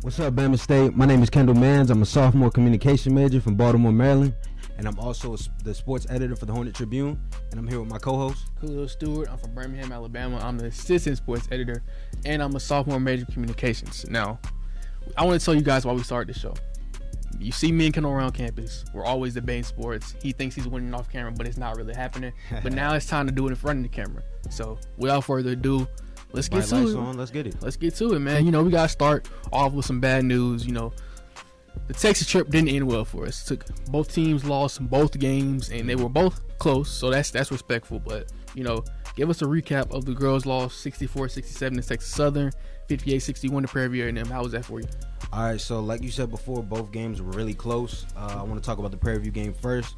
What's up, Bama State? My name is Kendal Mans. I'm a sophomore communication major from Baltimore, Maryland, and I'm also the sports editor for the Hornet Tribune, and I'm here with my co-host, Khalil Stewart. I'm from Birmingham, Alabama. I'm the assistant sports editor, and I'm a sophomore major in communications. Now, I want to tell you guys why we started the show. You see me and Kendal around campus. We're always debating sports. He thinks he's winning off camera, but it's not really happening. But now it's time to do it in front of the camera. So, without further ado, let's get to it. Let's get it. Let's get to it, man. You know, we got to start off with some bad news. You know, the Texas trip didn't end well for us. Both teams lost both games, and they were both close, so that's respectful. But, you know, give us a recap of the girls' loss, 64-67 to Texas Southern, 58-61 to Prairie View A&M. How was that for you? All right, so like you said before, both games were really close. I want to talk about the Prairie View game first.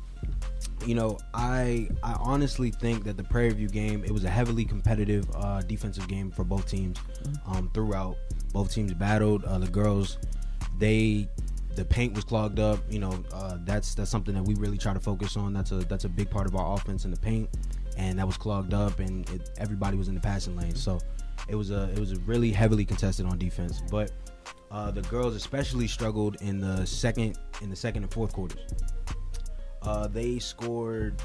You know, I honestly think that the Prairie View game, it was a heavily competitive defensive game for both teams throughout. Both teams battled. The girls, the paint was clogged up. You know, that's something that we really try to focus on. That's a big part of our offense in the paint, and that was clogged up, and everybody was in the passing lane. So it was a really heavily contested on defense. But the girls especially struggled in the second and fourth quarters. They scored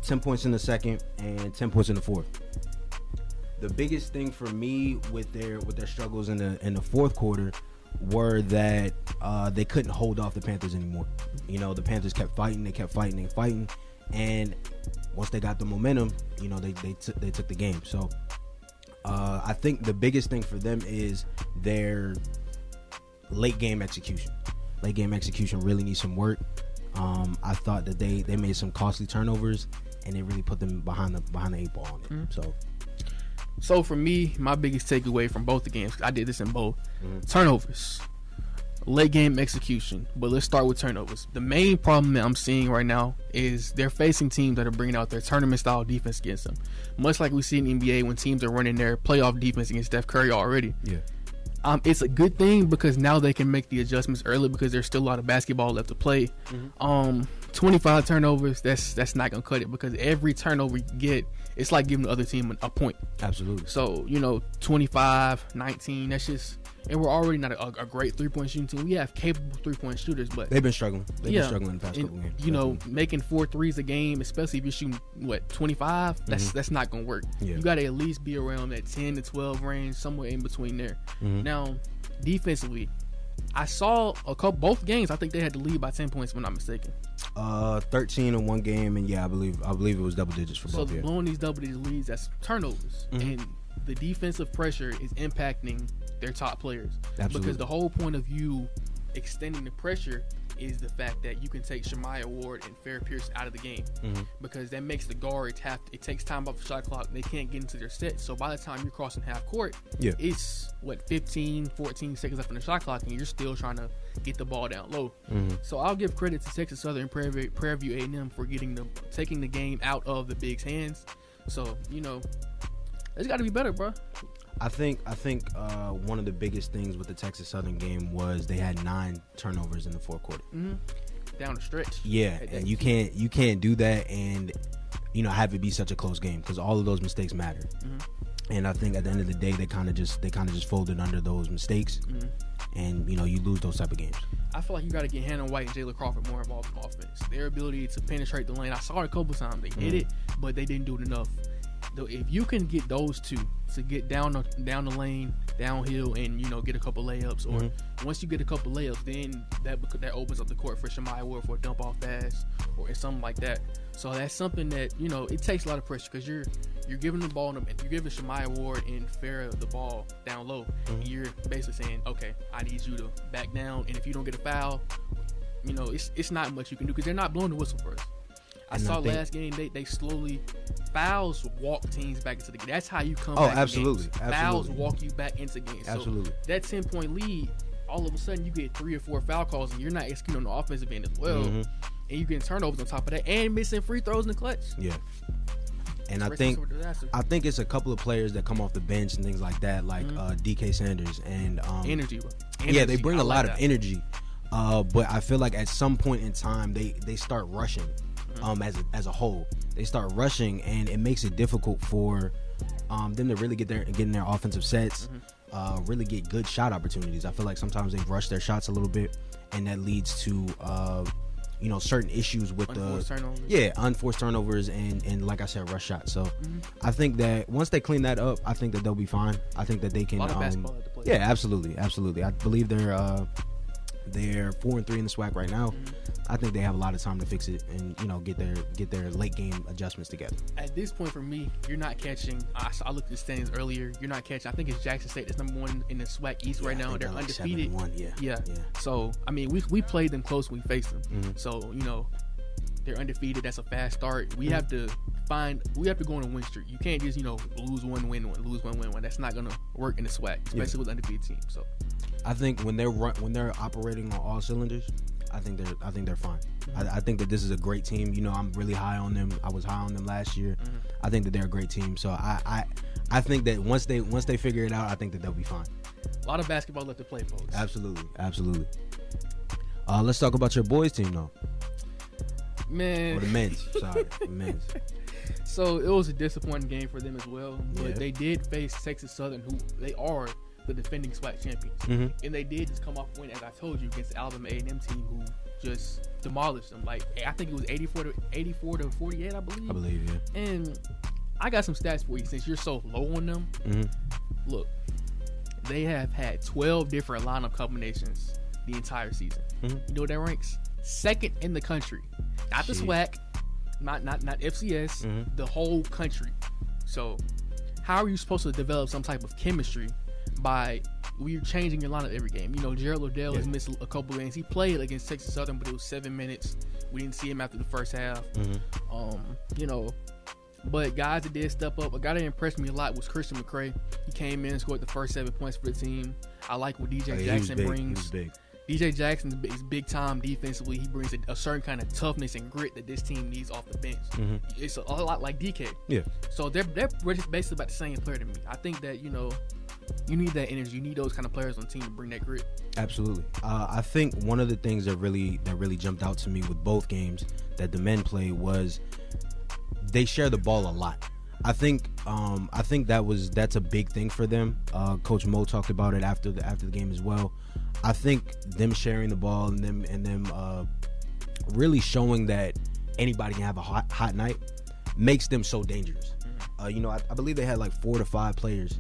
10 points in the second and 10 points in the fourth. The biggest thing for me with their struggles in the fourth quarter were that they couldn't hold off the Panthers anymore. You know, the Panthers kept fighting, and once they got the momentum, you know, they took the game. So I think the biggest thing for them is their late game execution. Late game execution really needs some work. I thought that they made some costly turnovers, and they really put them behind the eight ball on it. So for me, my biggest takeaway from both the games, I did this in both, turnovers, late game execution. But let's start with turnovers. The main problem that I'm seeing right now is they're facing teams that are bringing out their tournament style defense against them, much like we see in the NBA when teams are running their playoff defense against Steph Curry already. Yeah. It's a good thing because now they can make the adjustments early because there's still a lot of basketball left to play. 25 turnovers, that's not going to cut it because every turnover you get, it's like giving the other team a point. Absolutely. So, you know, 25, 19, that's just, and we're already not a great three-point shooting team. We have capable three-point shooters, but they've been struggling. They've been struggling in the past couple games. You know, making 4 threes a game, especially if you're shooting, 25, that's not going to work. Yeah. You got to at least be around that 10 to 12 range, somewhere in between there. Now, defensively, I saw both games. I think they had to lead by 10 points, if I'm not mistaken. 13 in one game, and I believe it was double digits for both. So blowing these double digit leads, that's turnovers, and the defensive pressure is impacting their top players. Absolutely. Because the whole point of you extending the pressure is the fact that you can take Shemaiah Ward and Farrah Pearson out of the game, because that makes the guards it takes time off the shot clock. They can't get into their set, so by the time you're crossing half court, it's 15, 14 seconds left on the shot clock, and you're still trying to get the ball down low. So I'll give credit to Texas Southern and Prairie View A&M for taking the game out of the Big's hands. So, you know, it's got to be better, bro. I think one of the biggest things with the Texas Southern game was they had 9 turnovers in the fourth quarter. Down the stretch. Yeah, and you can't do that and, you know, have it be such a close game because all of those mistakes matter. And I think at the end of the day, they kind of just folded under those mistakes, and, you know, you lose those type of games. I feel like you got to get Hannah White and Jayla Crawford more involved in offense. Their ability to penetrate the lane, I saw it a couple times. They did it, but they didn't do it enough. Though, if you can get those two to get down the lane, downhill, and, you know, get a couple layups, or once you get a couple layups, then that opens up the court for Shemaiah Ward for a dump off pass or something like that. So that's something that, you know, it takes a lot of pressure because you're giving the ball, you're giving Shemaiah Ward and Farrah the ball down low, and you're basically saying, okay, I need you to back down, and if you don't get a foul, you know, it's not much you can do because they're not blowing the whistle for us. I saw last game they slowly fouls walk teams back into the game. That's how you come back. Absolutely. Fouls walk you back into games. Absolutely. So that 10-point lead, all of a sudden you get 3 or 4 foul calls and you're not executing on the offensive end as well. And you getting turnovers on top of that and missing free throws in the clutch. Yeah. And I think it's a couple of players that come off the bench and things like that, like DK Sanders and energy. Yeah, they bring a lot of energy. But I feel like at some point in time they start rushing. as a whole. They start rushing, and it makes it difficult for them to really get in their offensive sets, really get good shot opportunities. I feel like sometimes they rush their shots a little bit, and that leads to certain issues with unforced turnovers and like I said, rush shots. So I think that once they clean that up, I think that they'll be fine. I think that they can. A lot of basketball at the play. Yeah, absolutely. I believe they're 4-3 in the SWAC right now. I think they have a lot of time to fix it and get their late game adjustments together. At this point, for me, you're not catching. I looked at the standings earlier. You're not catching. I think it's Jackson State that's number 1 in the SWAC East right now. They're undefeated. 7-1, yeah. So I mean, we played them close when we faced them. So they're undefeated. That's a fast start. We have to go on a win streak. You can't just lose one, win one, lose one, win one. That's not gonna work in the SWAC, especially with undefeated teams. So I think when they're operating on all cylinders, I think they're fine. I think that this is a great team. I'm really high on them. I was high on them last year. I think that they're a great team. So I think that once they figure it out, I think that they'll be fine. A lot of basketball left to play, folks. Absolutely. Let's talk about your boys' team though. Man. Or the men's. Sorry, the men's. So it was a disappointing game for them as well. But they did face Texas Southern, who they are the defending SWAC champions. And they did just come off a win, as I told you, against the Alabama A&M team, who just demolished them. Like, I think it was 84 to 48, I believe. Yeah. And I got some stats for you since you're so low on them. Look, they have had 12 different lineup combinations the entire season. You know what that ranks? Second in the country. Not the SWAC, not FCS, the whole country. So how are you supposed to develop some type of chemistry by you're changing your lineup every game? Gerald Odell has missed a couple games. He played against Texas Southern, but it was 7 minutes. We didn't see him after the first half. But guys that did step up, a guy that impressed me a lot was Christian McCray. He came in and scored the first 7 points for the team. I like what DJ Jackson brings. He was big. DJ Jackson is big time defensively. He brings a certain kind of toughness and grit that this team needs off the bench. It's a lot like DK. Yeah. So they're basically about the same player to me. I think that you need that energy. You need those kind of players on the team to bring that grit. Absolutely. I think one of the things that really jumped out to me with both games that the men played was they share the ball a lot. I think that's a big thing for them. Coach Mo talked about it after the game as well. I think them sharing the ball and them really showing that anybody can have a hot night makes them so dangerous. I believe they had like 4 to 5 players.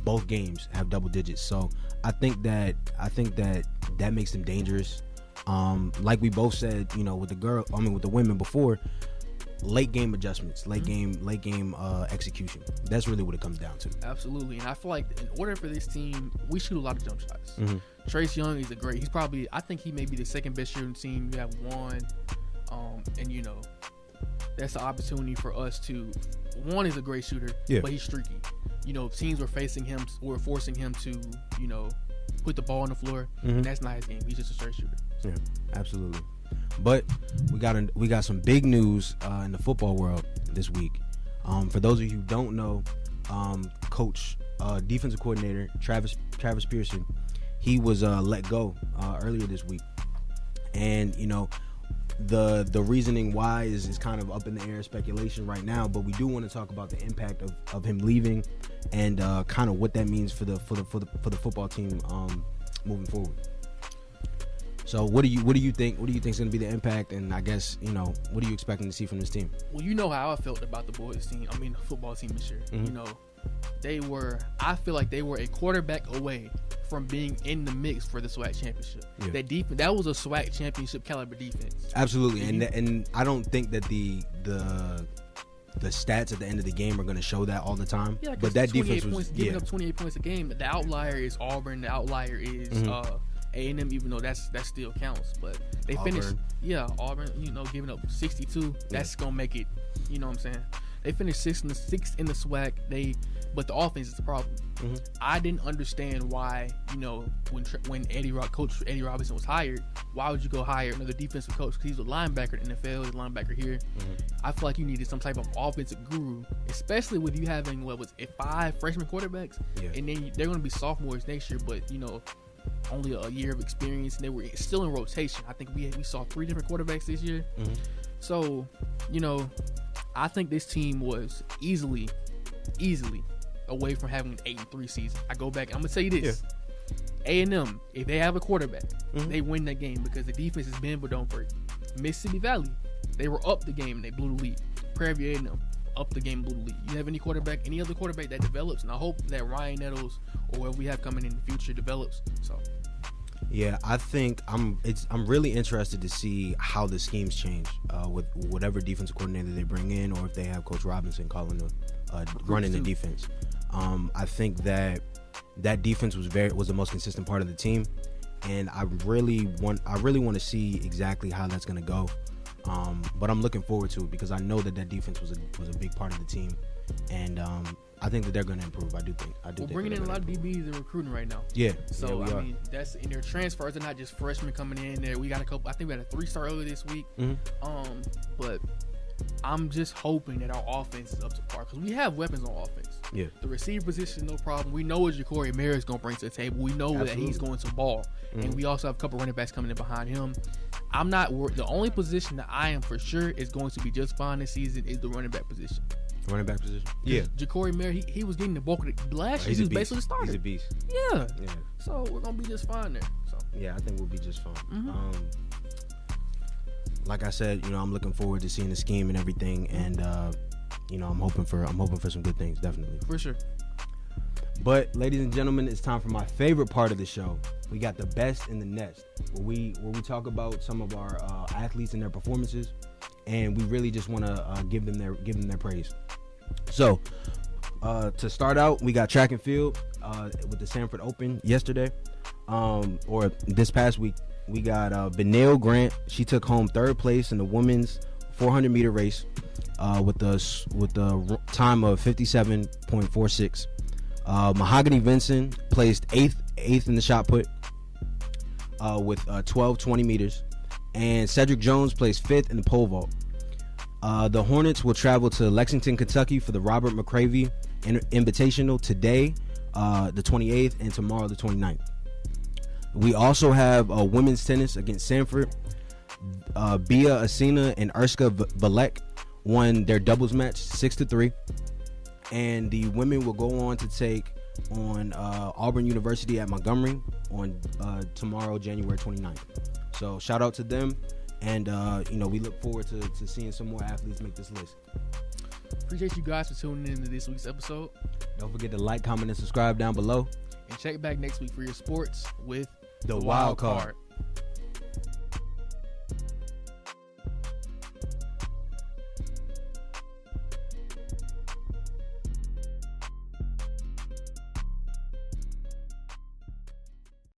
Both games have double digits, so I think that makes them dangerous. Like we both said, with the women before. Late game adjustments, late game execution. That's really what it comes down to. Absolutely, and I feel like in order for this team, we shoot a lot of jump shots. Trace Young is I think he may be the second best shooter in the team. You have one, and that's the opportunity for us to. One is a great shooter, but he's streaky. Teams were forcing him to, put the ball on the floor, and that's not his game. He's just a straight shooter. Yeah, absolutely. But we got some big news in the football world this week. For those of you who don't know, coach, defensive coordinator Travis Pearson, he was let go earlier this week, and the reasoning why is kind of up in the air, speculation right now. But we do want to talk about the impact of him leaving and kind of what that means for the football team moving forward. So what do you think? What do you think is going to be the impact? And I guess what are you expecting to see from this team? Well, you know how I felt about the boys team. I mean, the football team this year. I feel like they were a quarterback away from being in the mix for the SWAC championship. Yeah. That was a SWAC championship caliber defense. Absolutely, and I don't think that the stats at the end of the game are going to show that all the time. Yeah, but that defense was giving up 28 points a game. The outlier is Auburn. The outlier is A&M, even though that still counts. But they finished, Auburn, giving up 62. That's going to make it, you know what I'm saying? They finished sixth in the SWAC. But the offense is the problem. I didn't understand why, when Coach Eddie Robinson was hired, why would you go hire another defensive coach? Because he's a linebacker in the NFL, he's a linebacker here. I feel like you needed some type of offensive guru, especially with you having, 5 freshman quarterbacks? Yeah. And then they're going to be sophomores next year, but, only a year of experience, and they were still in rotation. I think we saw 3 different quarterbacks this year. Mm-hmm. So, I think this team was easily away from having an 8-3 season. I go back. I'm gonna tell you this: A&M, if they have a quarterback, they win that game because the defense is bend but don't break. Mississippi Valley, they were up the game and they blew the lead. Prairie View A&M, up the game, blew the lead. You have any other quarterback that develops, and I hope that Ryan Nettles or whoever we have coming in the future develops. So. Yeah, I think I'm really interested to see how the schemes change with whatever defensive coordinator they bring in, or if they have Coach Robinson running the defense. I think that defense was the most consistent part of the team, and I really want to see exactly how that's going to go. But I'm looking forward to it because I know that defense was a big part of the team, and I think that they're going to improve. I do think. We're bringing in a lot of DBs and recruiting right now. Yeah. So I mean, that's in their transfers. They're not just freshmen coming in there. We got a couple. I think we had a 3-star earlier this week. Mm-hmm. But I'm just hoping that our offense is up to par because we have weapons on offense. Yeah. The receiver position, no problem. We know what Ja'Cory Mayer is going to bring to the table. We know that he's going to ball, and we also have a couple running backs coming in behind him. I'm not worried. The only position that I am for sure is going to be just fine this season is the running back position. Running back position? Yeah. Ja'Cory Mayer, he was getting the bulk of the last year. He was basically the starter. He's a beast. Yeah. So we're going to be just fine there. So. Yeah, I think we'll be just fine. Mm-hmm. Like I said, I'm looking forward to seeing the scheme and everything, and I'm hoping for some good things, definitely. For sure. But ladies and gentlemen, it's time for my favorite part of the show. We got the best in the nest, where we talk about some of our athletes and their performances, and we really just want to give them their praise. So to start out, we got track and field with the Sanford Open yesterday, or this past week. We got Benale Grant. She took home 3rd place in the women's 400-meter race with the time of 57.46. Mahogany Vincent placed 8th in the shot put with 12.20 meters, and Cedric Jones placed 5th in the pole vault. The Hornets will travel to Lexington, Kentucky for the Robert McCravey Invitational today, the 28th, and tomorrow, the 29th. We also have women's tennis against Sanford. Bia Asina and Erska Valek won their doubles match 6-3. And the women will go on to take on Auburn University at Montgomery on tomorrow, January 29th. So shout out to them. And, we look forward to seeing some more athletes make this list. Appreciate you guys for tuning in to this week's episode. Don't forget to like, comment, and subscribe down below. And check back next week for your sports with The Wild Card.